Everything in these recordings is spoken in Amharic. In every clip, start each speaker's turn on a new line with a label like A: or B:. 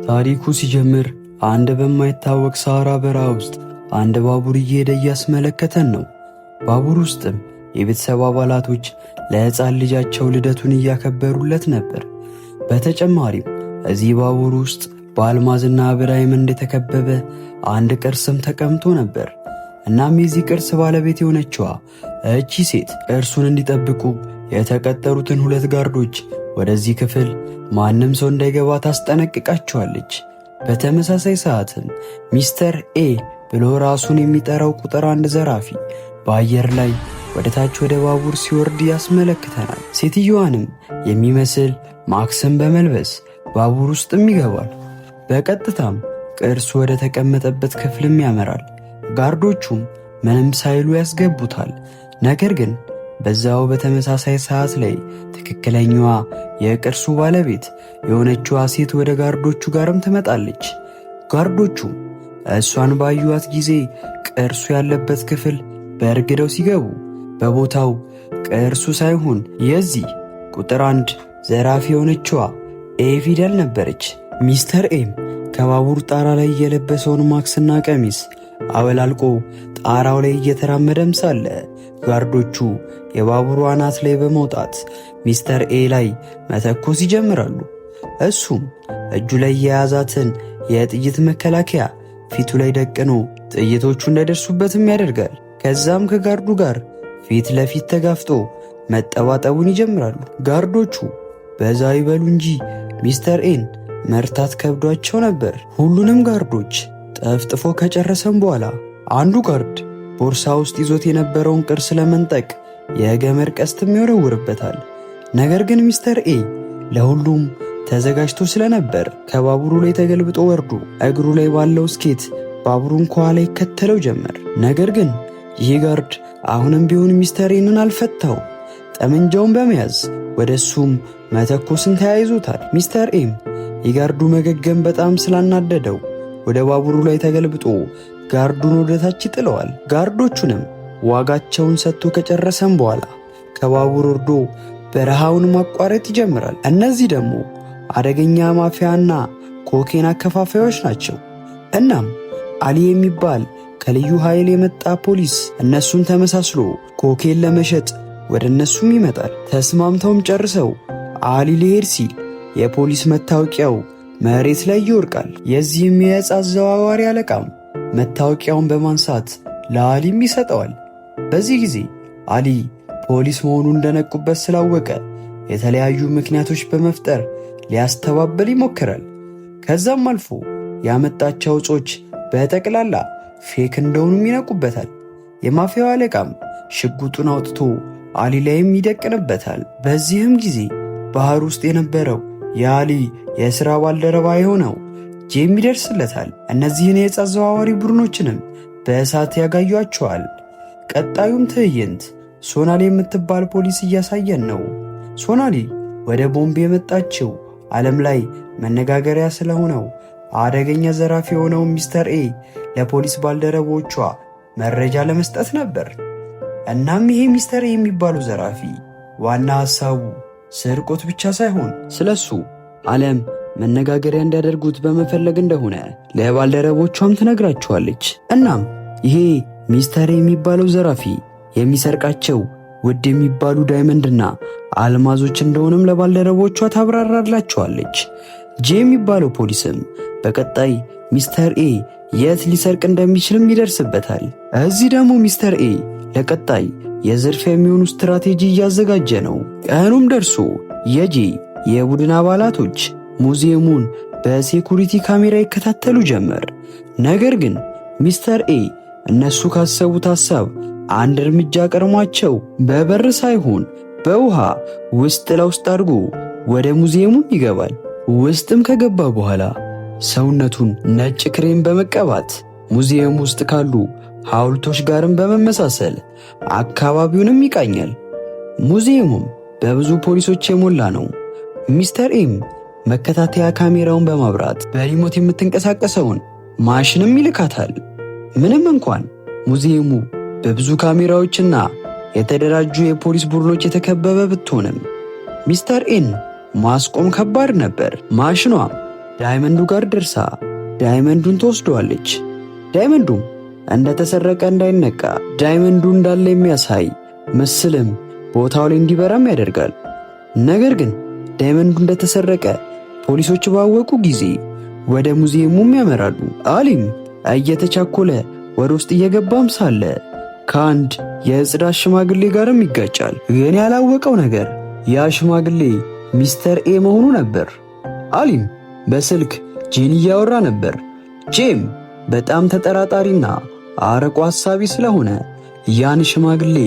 A: ታሪኩ ሲጀምር አንድ በማይታወቅ ሳራ በረሃ ውስጥ አንድ ባቡር እየሄደ እያስመለከተን ነው። ባቡር ውስጥም የቤተሰብ አባላቶች ለሕፃን ልጃቸው ልደቱን እያከበሩለት ነበር። በተጨማሪም እዚህ ባቡር ውስጥ በአልማዝና በዳይመንድ የተከበበ አንድ ቅርስም ተቀምጦ ነበር። እናም የዚህ ቅርስ ባለቤት የሆነችዋ እቺ ሴት ቅርሱን እንዲጠብቁ የተቀጠሩትን 2 ጋርዶች ወደዚህ ክፍል ማንም ሰው እንዳይገባ ታስጠነቅቃቸዋለች። በተመሳሳይ ሰዓትም ሚስተር ኤ ብሎ ራሱን የሚጠራው ቁጥር 1 ዘራፊ በአየር ላይ ወደ ታች ወደ ባቡር ሲወርድ ያስመለክተናል። ሴትዮዋንም የሚመስል ማክስን በመልበስ ባቡር ውስጥም ይገባል። በቀጥታም ቅርሱ ወደ ተቀመጠበት ክፍልም ያመራል። ጋርዶቹም ምንም ሳይሉ ያስገቡታል። ነገር ግን በዛው በተመሳሳይ ሰዓት ላይ ትክክለኛዋ የቅርሱ ባለቤት የሆነችዋ ሴት ወደ ጋርዶቹ ጋርም ትመጣለች። ጋርዶቹ እሷን ባዩዋት ጊዜ ቅርሱ ያለበት ክፍል በእርግደው ሲገቡ በቦታው ቅርሱ ሳይሆን የዚህ ቁጥር 1 ዘራፊ የሆነችዋ ኤ ፊደል ነበረች። ሚስተር ኤም ከባቡር ጣራ ላይ የለበሰውን ማክስና ቀሚስ አበላልቆ ጣራው ላይ እየተራመደም ሳለ ጋርዶቹ የባቡሩ አናት ላይ በመውጣት ሚስተር ኤ ላይ መተኮስ ይጀምራሉ። እሱም እጁ ላይ የያዛትን የጥይት መከላከያ ፊቱ ላይ ደቅኖ ጥይቶቹ እንዳይደርሱበትም ያደርጋል። ከዛም ከጋርዱ ጋር ፊት ለፊት ተጋፍጦ መጠባጠቡን ይጀምራሉ። ጋርዶቹ በዛ ይበሉ እንጂ ሚስተር ኤን መርታት ከብዷቸው ነበር። ሁሉንም ጋርዶች ጠፍጥፎ ከጨረሰም በኋላ አንዱ ጋርድ ቦርሳ ውስጥ ይዞት የነበረውን ቅርስ ለመንጠቅ የገመድ ቀስትም ይወረውርበታል። ነገር ግን ሚስተር ኤ ለሁሉም ተዘጋጅቶ ስለነበር ከባቡሩ ላይ ተገልብጦ ወርዶ እግሩ ላይ ባለው ስኬት ባቡሩን ከኋላ ይከተለው ጀመር። ነገር ግን ይህ ጋርድ አሁንም ቢሆን ሚስተር ኤንን አልፈታው። ጠመንጃውን በመያዝ ወደ እሱም መተኮስን ተያይዞታል። ሚስተር ኤም የጋርዱ መገገም በጣም ስላናደደው ወደ ባቡሩ ላይ ተገልብጦ ጋርዱን ወደ ታች ይጥለዋል። ጋርዶቹንም ዋጋቸውን ሰጥቶ ከጨረሰም በኋላ ከባቡር ወርዶ በረሃውን ማቋረጥ ይጀምራል። እነዚህ ደግሞ አደገኛ ማፊያና ኮኬን አከፋፋዮች ናቸው። እናም አሊ የሚባል ከልዩ ኃይል የመጣ ፖሊስ እነሱን ተመሳስሎ ኮኬን ለመሸጥ ወደ እነሱም ይመጣል። ተስማምተውም ጨርሰው አሊ ሊሄድ ሲል የፖሊስ መታወቂያው መሬት ላይ ይወርቃል። የዚህም የዕፅ አዘዋዋሪ አለቃም መታወቂያውን በማንሳት ለአሊም ይሰጠዋል። በዚህ ጊዜ አሊ ፖሊስ መሆኑን እንደነቁበት ስላወቀ የተለያዩ ምክንያቶች በመፍጠር ሊያስተባበል ይሞክራል። ከዛም አልፎ ያመጣቸው ዕጾች በጠቅላላ ፌክ እንደሆኑም ይነቁበታል። የማፊያው አለቃም ሽጉጡን አውጥቶ አሊ ላይም ይደቅንበታል። በዚህም ጊዜ ባህር ውስጥ የነበረው የአሊ የሥራ ባልደረባ የሆነው ጄም ይደርስለታል። እነዚህን የዕፅ አዘዋዋሪ ቡድኖችንም በእሳት ያጋዩአቸዋል። ቀጣዩም ትዕይንት ሶናሊ የምትባል ፖሊስ እያሳየን ነው። ሶናሊ ወደ ቦምቤ የመጣችው ዓለም ላይ መነጋገሪያ ስለሆነው አደገኛ ዘራፊ የሆነው ሚስተር ኤ ለፖሊስ ባልደረቦቿ መረጃ ለመስጠት ነበር። እናም ይሄ ሚስተር ኤ የሚባለው ዘራፊ ዋና ሐሳቡ ስርቆት ብቻ ሳይሆን ስለሱ ዓለም መነጋገሪያ እንዲያደርጉት በመፈለግ እንደሆነ ለባልደረቦቿም ትነግራቸዋለች። እናም ይሄ ሚስተር ኤ የሚባለው ዘራፊ የሚሰርቃቸው ውድ የሚባሉ ዳይመንድና አልማዞች እንደሆነም ለባልደረቦቿ ታብራራላቸዋለች። ጄ የሚባለው ፖሊስም በቀጣይ ሚስተር ኤ የት ሊሰርቅ እንደሚችልም ይደርስበታል። እዚህ ደግሞ ሚስተር ኤ ለቀጣይ የዝርፊያ የሚሆኑ ስትራቴጂ እያዘጋጀ ነው። ቀኑም ደርሶ የጄ የቡድን አባላቶች ሙዚየሙን በሴኩሪቲ ካሜራ ይከታተሉ ጀመር። ነገር ግን ሚስተር ኤ እነሱ ካሰቡት ሐሳብ አንድ እርምጃ ቀድሟቸው በበር ሳይሆን በውሃ ውስጥ ለውስጥ አድርጎ ወደ ሙዚየሙም ይገባል። ውስጥም ከገባ በኋላ ሰውነቱን ነጭ ክሬም በመቀባት ሙዚየም ውስጥ ካሉ ሐውልቶች ጋርም በመመሳሰል አካባቢውንም ይቃኛል። ሙዚየሙም በብዙ ፖሊሶች የሞላ ነው። ሚስተር ኤም መከታተያ ካሜራውን በማብራት በሪሞት የምትንቀሳቀሰውን ማሽንም ይልካታል። ምንም እንኳን ሙዚየሙ በብዙ ካሜራዎችና የተደራጁ የፖሊስ ቡድኖች የተከበበ ብትሆንም ሚስተር ኤን ማስቆም ከባድ ነበር። ማሽኗ ዳይመንዱ ጋር ደርሳ ዳይመንዱን ትወስደዋለች። ዳይመንዱም እንደተሰረቀ እንዳይነቃ ዳይመንዱ እንዳለ የሚያሳይ ምስልም ቦታው ላይ እንዲበራም ያደርጋል። ነገር ግን ዳይመንዱ እንደተሰረቀ ፖሊሶች ባወቁ ጊዜ ወደ ሙዚየሙም ያመራሉ። አሊም እየተቻኮለ ወደ ውስጥ እየገባም ሳለ ከአንድ የጽዳት ሽማግሌ ጋርም ይጋጫል። ግን ያላወቀው ነገር ያ ሽማግሌ ሚስተር ኤ መሆኑ ነበር። አሊም በስልክ ጄን እያወራ ነበር። ጄም በጣም ተጠራጣሪና አርቆ ሐሳቢ ስለሆነ ያን ሽማግሌ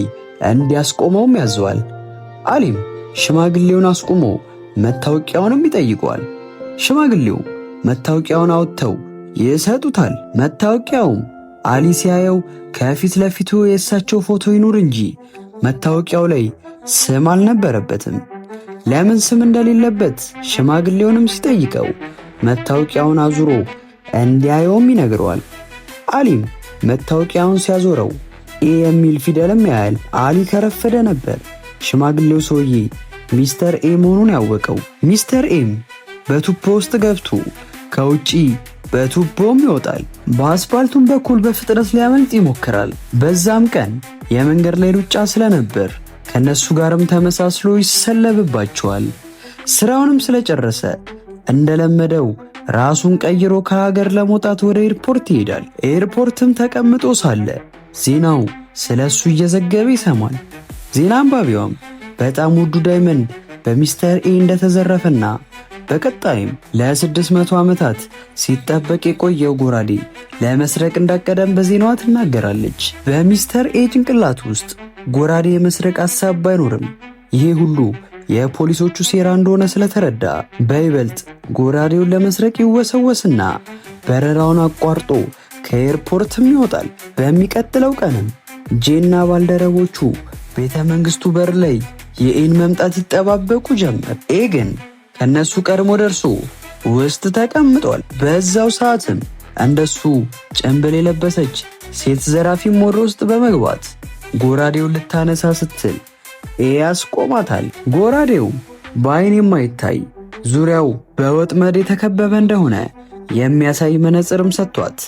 A: እንዲያስቆመውም ያዘዋል። አሊም ሽማግሌውን አስቆሞ መታወቂያውንም ይጠይቀዋል። ሽማግሌው መታወቂያውን አውጥተው ይሰጡታል። መታወቂያውም አሊ ሲያየው ከፊት ለፊቱ የእሳቸው ፎቶ ይኑር እንጂ መታወቂያው ላይ ስም አልነበረበትም። ለምን ስም እንደሌለበት ሽማግሌውንም ሲጠይቀው መታወቂያውን አዙሮ እንዲያየውም ይነግረዋል። አሊም መታወቂያውን ሲያዞረው ኤ የሚል ፊደልም ያያል። አሊ ከረፈደ ነበር ሽማግሌው ሰውዬ ሚስተር ኤ መሆኑን ያወቀው። ሚስተር ኤም በቱቦ ውስጥ ገብቶ ከውጪ በቱቦም ይወጣል። በአስፓልቱም በኩል በፍጥነት ሊያመልጥ ይሞክራል። በዛም ቀን የመንገድ ላይ ሩጫ ስለነበር ከነሱ ጋርም ተመሳስሎ ይሰለብባቸዋል። ስራውንም ስለጨረሰ እንደለመደው ራሱን ቀይሮ ከሀገር ለመውጣት ወደ ኤርፖርት ይሄዳል። ኤርፖርትም ተቀምጦ ሳለ ዜናው ስለሱ እየዘገበ ይሰማል። ዜና አንባቢዋም በጣም ውዱ ዳይመንድ በሚስተር ኤ እንደተዘረፈና በቀጣይም ለ600 ዓመታት ሲጠበቅ የቆየው ጎራዴ ለመስረቅ እንዳቀደም በዜናዋ ትናገራለች። በሚስተር ኤ ጭንቅላት ውስጥ ጎራዴ የመስረቅ ሐሳብ ባይኖርም ይሄ ሁሉ የፖሊሶቹ ሴራ እንደሆነ ስለተረዳ በይበልጥ ጎራዴውን ለመስረቅ ይወሰወስና በረራውን አቋርጦ ከኤርፖርትም ይወጣል። በሚቀጥለው ቀንም ጄና ባልደረቦቹ ቤተ መንግስቱ በር ላይ የኤን መምጣት ይጠባበቁ ጀመር። ኤ ግን ከነሱ ቀድሞ ደርሶ ውስጥ ተቀምጧል። በዛው ሰዓትም እንደሱ ጭንብል የለበሰች ሴት ዘራፊም ወደ ውስጥ በመግባት ጎራዴውን ልታነሳ ስትል ኤ ያስቆማታል። ጎራዴው በአይን የማይታይ ዙሪያው በወጥመድ የተከበበ እንደሆነ የሚያሳይ መነጽርም ሰጥቷት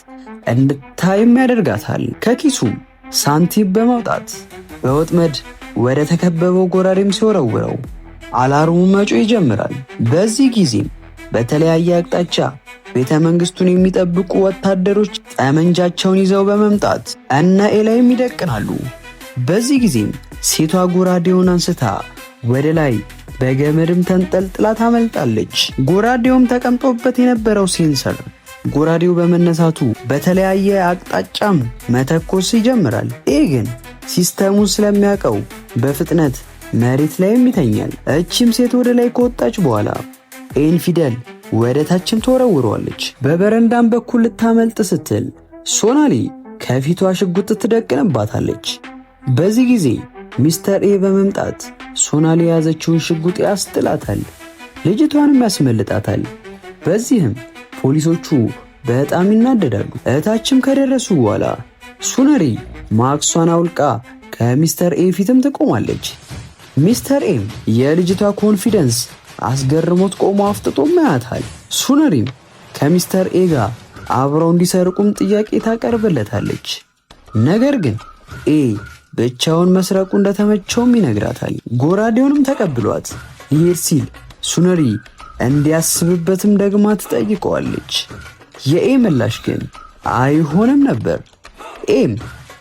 A: እንድታይም ያደርጋታል። ከኪሱም ሳንቲም በማውጣት በወጥመድ ወደ ተከበበው ጎራዴም ሲወረውረው አላርሙ መጮህ ይጀምራል። በዚህ ጊዜም በተለያየ አቅጣጫ ቤተ መንግስቱን የሚጠብቁ ወታደሮች ጠመንጃቸውን ይዘው በመምጣት እነ ኤ ላይም ይደቅናሉ። በዚህ ጊዜም ሴቷ ጎራዴውን አንስታ ወደ ላይ በገመድም ተንጠልጥላ ታመልጣለች። ጎራዴውም ተቀምጦበት የነበረው ሴንሰር ጎራዴው በመነሳቱ በተለያየ አቅጣጫም መተኮስ ይጀምራል። ኤ ግን ሲስተሙን ስለሚያውቀው በፍጥነት መሬት ላይም ይተኛል። እቺም ሴት ወደ ላይ ከወጣች በኋላ ኤን ፊደል ወደ ታችም ተወረውረዋለች። በበረንዳም በኩል ልታመልጥ ስትል ሶናሊ ከፊቷ ሽጉጥ ትደቅንባታለች። በዚህ ጊዜ ሚስተር ኤ በመምጣት ሶናሊ የያዘችውን ሽጉጥ ያስጥላታል። ልጅቷንም ያስመልጣታል። በዚህም ፖሊሶቹ በጣም ይናደዳሉ። እታችም ከደረሱ በኋላ ሶናሊ ማክሷን አውልቃ ከሚስተር ኤ ፊትም ትቆማለች። ሚስተር ኤም የልጅቷ ኮንፊደንስ አስገርሞት ቆሞ አፍጥጦም ያያታል። ሱነሪም ከሚስተር ኤ ጋር አብረው እንዲሰርቁም ጥያቄ ታቀርብለታለች። ነገር ግን ኤ ብቻውን መስረቁ እንደተመቸውም ይነግራታል። ጎራዴውንም ተቀብሏት ሊሄድ ሲል ሱነሪ እንዲያስብበትም ደግማ ትጠይቀዋለች። የኤ ምላሽ ግን አይሆንም ነበር። ኤም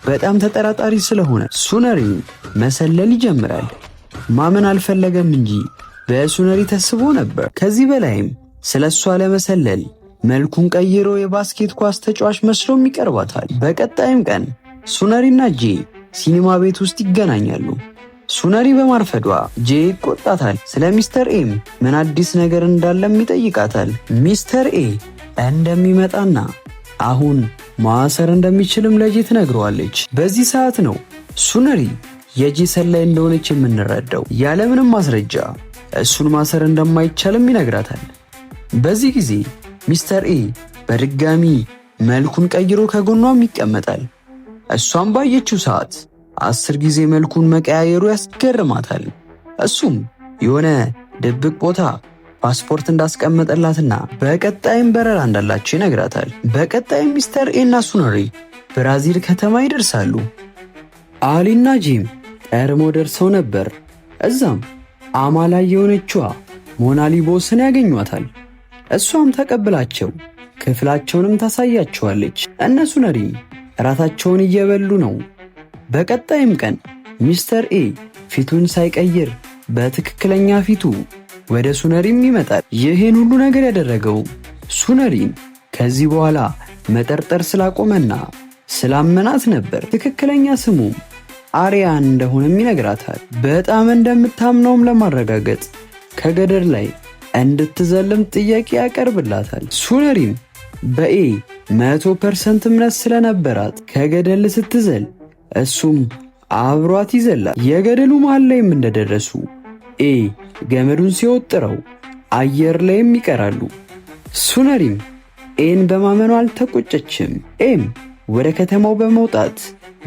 A: በጣም ተጠራጣሪ ስለሆነ ሱነሪን መሰለል ይጀምራል። ማመን አልፈለገም እንጂ በሱነሪ ተስቦ ነበር። ከዚህ በላይም ስለሷ ለመሰለል መልኩን ቀይሮ የባስኬት ኳስ ተጫዋች መስሎም ይቀርባታል። በቀጣይም ቀን ሱነሪና ጄ ሲኒማ ቤት ውስጥ ይገናኛሉ። ሱነሪ በማርፈዷ ጄ ይቆጣታል። ስለ ሚስተር ኤም ምን አዲስ ነገር እንዳለም ይጠይቃታል። ሚስተር ኤ እንደሚመጣና አሁን ማሰር እንደሚችልም ለጄ ትነግረዋለች። በዚህ ሰዓት ነው ሱነሪ የጄ ሰላይ እንደሆነች የምንረዳው። ያለምንም ማስረጃ እሱን ማሰር እንደማይቻልም ይነግራታል። በዚህ ጊዜ ሚስተር ኤ በድጋሚ መልኩን ቀይሮ ከጎኗም ይቀመጣል። እሷም ባየችው ሰዓት 10 ጊዜ መልኩን መቀያየሩ ያስገርማታል። እሱም የሆነ ድብቅ ቦታ ፓስፖርት እንዳስቀመጠላትና በቀጣይም በረራ እንዳላቸው ይነግራታል። በቀጣይም ሚስተር ኤ እና ሱነሪ ብራዚል ከተማ ይደርሳሉ። አሊና ጂም ቀድሞ ደርሰው ነበር። እዛም አማላይ የሆነችዋ ሞናሊቦስን ያገኟታል። እሷም ተቀብላቸው ክፍላቸውንም ታሳያቸዋለች። እነ ሱነሪ እራታቸውን እየበሉ ነው። በቀጣይም ቀን ሚስተር ኤ ፊቱን ሳይቀይር በትክክለኛ ፊቱ ወደ ሱነሪም ይመጣል። ይህን ሁሉ ነገር ያደረገው ሱነሪን ከዚህ በኋላ መጠርጠር ስላቆመና ስላመናት ነበር። ትክክለኛ ስሙ አሪያን እንደሆነም ይነግራታል። በጣም እንደምታምነውም ለማረጋገጥ ከገደል ላይ እንድትዘልም ጥያቄ ያቀርብላታል። ሱነሪም በኤ 100% እምነት ስለነበራት ከገደል ስትዘል እሱም አብሯት ይዘላል። የገደሉ መሃል ላይም እንደደረሱ ኤ ገመዱን ሲወጥረው አየር ላይም ይቀራሉ። ሱነሪም ኤን በማመኑ አልተቆጨችም። ኤም ወደ ከተማው በመውጣት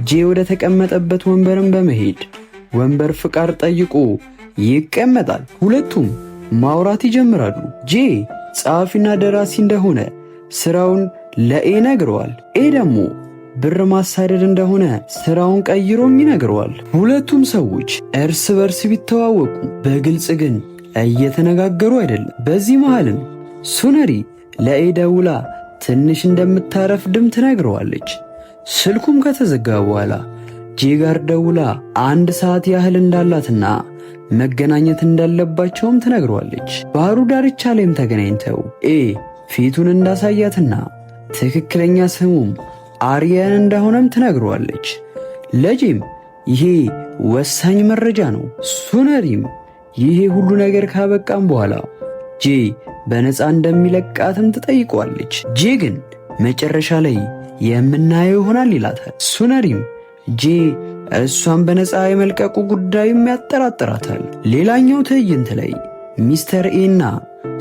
A: ጄ ወደ ተቀመጠበት ወንበርን በመሄድ ወንበር ፍቃድ ጠይቆ ይቀመጣል። ሁለቱም ማውራት ይጀምራሉ። ጄ ጸሐፊና ደራሲ እንደሆነ ስራውን ለኤ ነግረዋል። ኤ ደግሞ ብር ማሳደድ እንደሆነ ስራውን ቀይሮም ይነግረዋል። ሁለቱም ሰዎች እርስ በርስ ቢተዋወቁ በግልጽ ግን እየተነጋገሩ አይደለም። በዚህ መሃልም ሱነሪ ለኤ ደውላ ትንሽ እንደምታረፍድም ትነግረዋለች። ስልኩም ከተዘጋ በኋላ ጄ ጋር ደውላ 1 ሰዓት ያህል እንዳላትና መገናኘት እንዳለባቸውም ትነግረዋለች። ባህሩ ዳርቻ ላይም ተገናኝተው ኤ ፊቱን እንዳሳያትና ትክክለኛ ስሙም አሪያን እንደሆነም ትነግረዋለች። ለጄም ይሄ ወሳኝ መረጃ ነው። ሱነሪም ይሄ ሁሉ ነገር ካበቃም በኋላ ጄ በነፃ እንደሚለቃትም ትጠይቀዋለች። ጄ ግን መጨረሻ ላይ የምናየው ይሆናል ይላታል። ሱነሪም ጄ እሷን በነፃ የመልቀቁ ጉዳይም ያጠራጥራታል። ሌላኛው ትዕይንት ላይ ሚስተር ኤ እና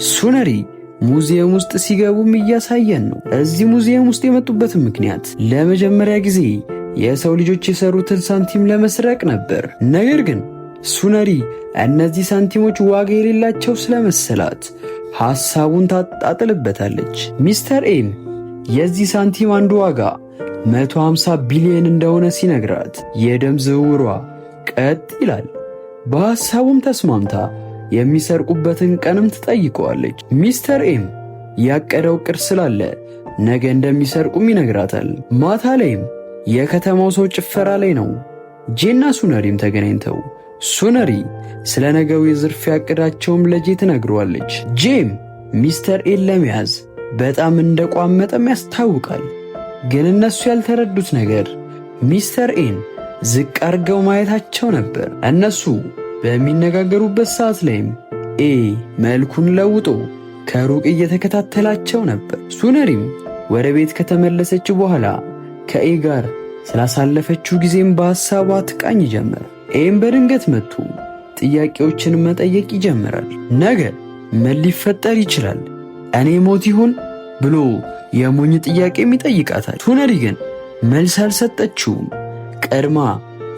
A: ሱነሪ ሙዚየም ውስጥ ሲገቡም እያሳየን ነው። እዚህ ሙዚየም ውስጥ የመጡበትን ምክንያት ለመጀመሪያ ጊዜ የሰው ልጆች የሰሩትን ሳንቲም ለመስረቅ ነበር። ነገር ግን ሱነሪ እነዚህ ሳንቲሞች ዋጋ የሌላቸው ስለመሰላት ሐሳቡን ታጣጥልበታለች። ሚስተር ኤም የዚህ ሳንቲም አንዱ ዋጋ 150 ቢሊዮን እንደሆነ ሲነግራት የደም ዝውውሯ ቀጥ ይላል። በሐሳቡም ተስማምታ የሚሰርቁበትን ቀንም ትጠይቀዋለች። ሚስተር ኤም ያቀደው ቅር ስላለ ነገ እንደሚሰርቁም ይነግራታል። ማታ ላይም የከተማው ሰው ጭፈራ ላይ ነው። ጄና ሱነሪም ተገናኝተው ሱነሪ ስለ ነገው የዝርፊያ ዕቅዳቸውም ለጄ ትነግረዋለች። ጄም ሚስተር ኤን ለመያዝ በጣም እንደቋመጠም ያስታውቃል። ግን እነሱ ያልተረዱት ነገር ሚስተር ኤን ዝቅ አድርገው ማየታቸው ነበር። እነሱ በሚነጋገሩበት ሰዓት ላይም ኤ መልኩን ለውጦ ከሩቅ እየተከታተላቸው ነበር። ሱነሪም ወደ ቤት ከተመለሰች በኋላ ከኤ ጋር ስላሳለፈችው ጊዜም በሐሳቧ ትቃኝ ጀመር። ኤም በድንገት መጥቶ ጥያቄዎችን መጠየቅ ይጀምራል። ነገ ምን ሊፈጠር ይችላል? እኔ ሞት ይሆን ብሎ የሞኝ ጥያቄም ይጠይቃታል። ሱነሪ ግን መልስ አልሰጠችውም። ቀድማ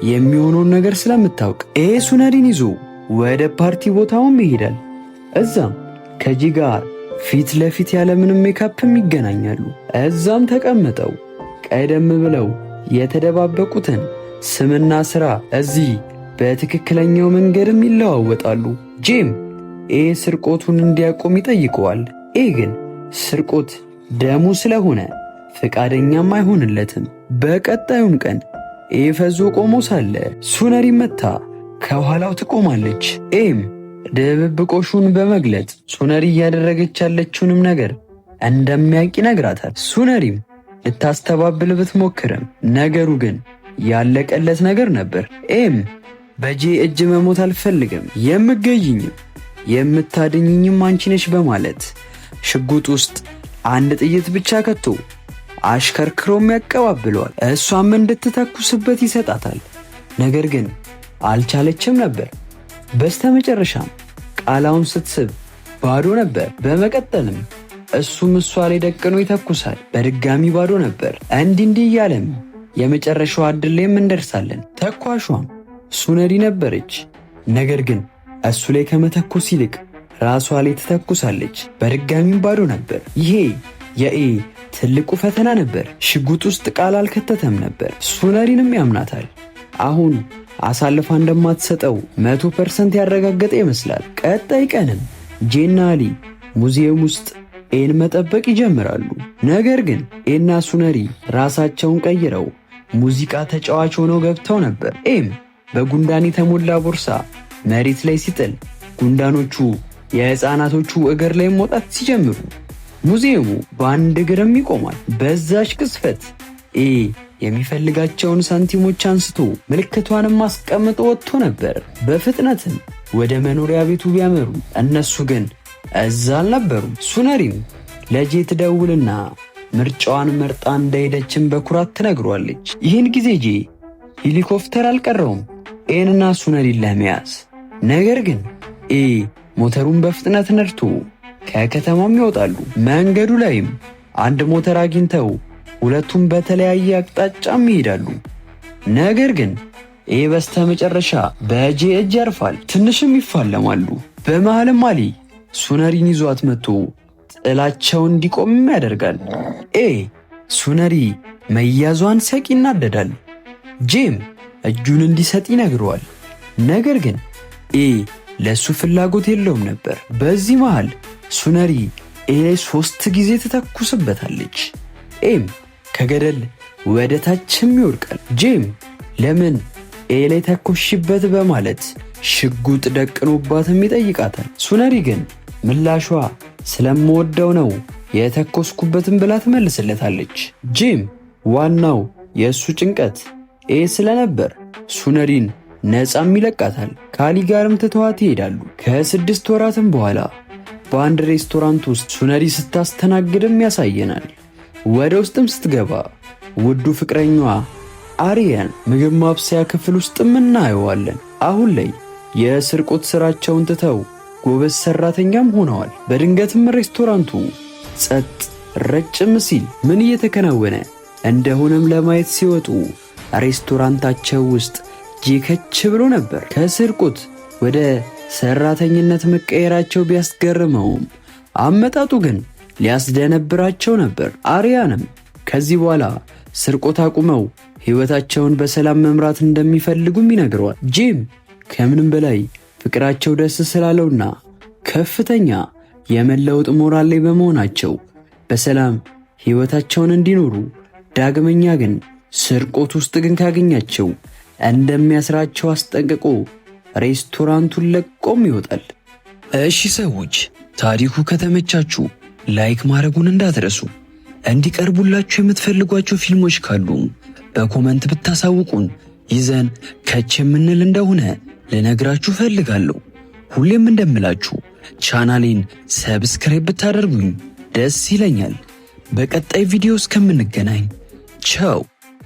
A: የሚሆነውን ነገር ስለምታውቅ ኤ ሱነሪን ይዞ ወደ ፓርቲ ቦታውም ይሄዳል። እዛም ከጂ ጋር ፊት ለፊት ያለምንም ሜካፕም ይገናኛሉ። እዛም ተቀምጠው ቀደም ብለው የተደባበቁትን ስምና ሥራ እዚህ በትክክለኛው መንገድም ይለዋወጣሉ። ጄም ኤ ስርቆቱን እንዲያቆም ይጠይቀዋል። ኤ ግን ስርቆት ደሙ ስለሆነ ፈቃደኛም አይሆንለትም። በቀጣዩም ቀን ኤ ፈዞ ቆሞ ሳለ ሱነሪ መታ ከኋላው ትቆማለች። ኤም ድብብቆሹን በመግለጽ ሱነሪ እያደረገች ያለችውንም ነገር እንደሚያውቅ ይነግራታል። ሱነሪም ልታስተባብል ብትሞክርም ነገሩ ግን ያለቀለት ነገር ነበር። ኤም በጄ እጅ መሞት አልፈልግም፣ የምገይኝም የምታድኝኝም አንቺ ነሽ በማለት ሽጉጥ ውስጥ አንድ ጥይት ብቻ ከቶ አሽከርክሮም ያቀባብለዋል። እሷም እንድትተኩስበት ይሰጣታል። ነገር ግን አልቻለችም ነበር። በስተመጨረሻም ቃላውን ስትስብ ባዶ ነበር። በመቀጠልም እሱም እሷ ላይ ደቅኖ ይተኩሳል። በድጋሚ ባዶ ነበር። እንዲህ እያለም የመጨረሻው ዕድል ላይም እንደርሳለን። ተኳሿም ሱነሪ ነበረች። ነገር ግን እሱ ላይ ከመተኮስ ይልቅ ራሷ ላይ ትተኩሳለች። በድጋሚም ባዶ ነበር። ይሄ የኤ ትልቁ ፈተና ነበር። ሽጉጥ ውስጥ ቃል አልከተተም ነበር። ሱነሪንም ያምናታል። አሁን አሳልፋ እንደማትሰጠው 100% ያረጋገጠ ይመስላል። ቀጣይ ቀንም ጄና አሊ ሙዚየም ውስጥ ኤን መጠበቅ ይጀምራሉ። ነገር ግን ኤና ሱነሪ ራሳቸውን ቀይረው ሙዚቃ ተጫዋች ሆነው ገብተው ነበር። ኤም በጉንዳን የተሞላ ቦርሳ መሬት ላይ ሲጥል ጉንዳኖቹ የሕፃናቶቹ እግር ላይ መውጣት ሲጀምሩ ሙዚየሙ በአንድ እግርም ይቆማል። በዛች ቅስፈት ኤ የሚፈልጋቸውን ሳንቲሞች አንስቶ ምልክቷንም አስቀምጦ ወጥቶ ነበር። በፍጥነትም ወደ መኖሪያ ቤቱ ቢያመሩ እነሱ ግን እዛ አልነበሩም። ሱነሪም ለጄ ትደውልና ምርጫዋን መርጣ እንደሄደችን በኩራት ትነግሯለች። ይህን ጊዜ ጄ ሄሊኮፕተር አልቀረውም ኤንና ሱነሪን ለመያዝ። ነገር ግን ኤ ሞተሩን በፍጥነት ነድቶ ከከተማም ይወጣሉ። መንገዱ ላይም አንድ ሞተር አግኝተው ሁለቱም በተለያየ አቅጣጫም ይሄዳሉ። ነገር ግን ኤ በስተመጨረሻ በጄ እጅ ያርፋል። ትንሽም ይፋለማሉ። በመሃልም አሊ ሱነሪን ይዟት መጥቶ ጥላቸው እንዲቆምም ያደርጋል። ኤ ሱነሪ መያዟን ሲያቅ ይናደዳል። ጄም እጁን እንዲሰጥ ይነግረዋል። ነገር ግን ኤ ለሱ ፍላጎት የለውም ነበር። በዚህ መሃል ሱነሪ ኤ ላይ 3 ጊዜ ትተኩስበታለች። ኤም ከገደል ወደ ታችም ይወድቃል። ጄም ለምን ኤ ላይ ተኮሽበት በማለት ሽጉጥ ደቅኖባትም ይጠይቃታል። ሱነሪ ግን ምላሿ ስለምወደው ነው የተኮስኩበትን ብላ ትመልስለታለች። ጄም ዋናው የእሱ ጭንቀት ኤ ስለነበር ሱነሪን ነፃም ይለቃታል። ከአሊ ጋርም ትተዋት ይሄዳሉ። ከ6 ወራትም በኋላ በአንድ ሬስቶራንት ውስጥ ሱነሪ ስታስተናግድም ያሳየናል። ወደ ውስጥም ስትገባ ውዱ ፍቅረኛዋ አሪያን ምግብ ማብሰያ ክፍል ውስጥም እናየዋለን። አሁን ላይ የስርቆት ስራቸውን ትተው ጎበዝ ሰራተኛም ሆነዋል። በድንገትም ሬስቶራንቱ ጸጥ ረጭም ሲል ምን እየተከናወነ እንደሆነም ለማየት ሲወጡ ሬስቶራንታቸው ውስጥ ጄከች ብሎ ነበር። ከስርቆት ወደ ሰራተኝነት መቀየራቸው ቢያስገርመውም አመጣጡ ግን ሊያስደነብራቸው ነበር። አሪያንም ከዚህ በኋላ ስርቆት አቁመው ሕይወታቸውን በሰላም መምራት እንደሚፈልጉም ይነግረዋል። ጄም ከምንም በላይ ፍቅራቸው ደስ ስላለውና ከፍተኛ የመለውጥ ሞራል ላይ በመሆናቸው በሰላም ሕይወታቸውን እንዲኖሩ፣ ዳግመኛ ግን ስርቆት ውስጥ ግን ካገኛቸው እንደሚያስራቸው አስጠንቅቆ ሬስቶራንቱን ለቆም ይወጣል። እሺ ሰዎች ታሪኩ ከተመቻችሁ ላይክ ማድረጉን እንዳትረሱ። እንዲቀርቡላችሁ የምትፈልጓቸው ፊልሞች ካሉ በኮመንት ብታሳውቁን ይዘን ከች የምንል እንደሆነ ልነግራችሁ ፈልጋለሁ። ሁሌም እንደምላችሁ ቻናሌን ሰብስክራይብ ብታደርጉኝ ደስ ይለኛል። በቀጣይ ቪዲዮ እስከምንገናኝ ቻው።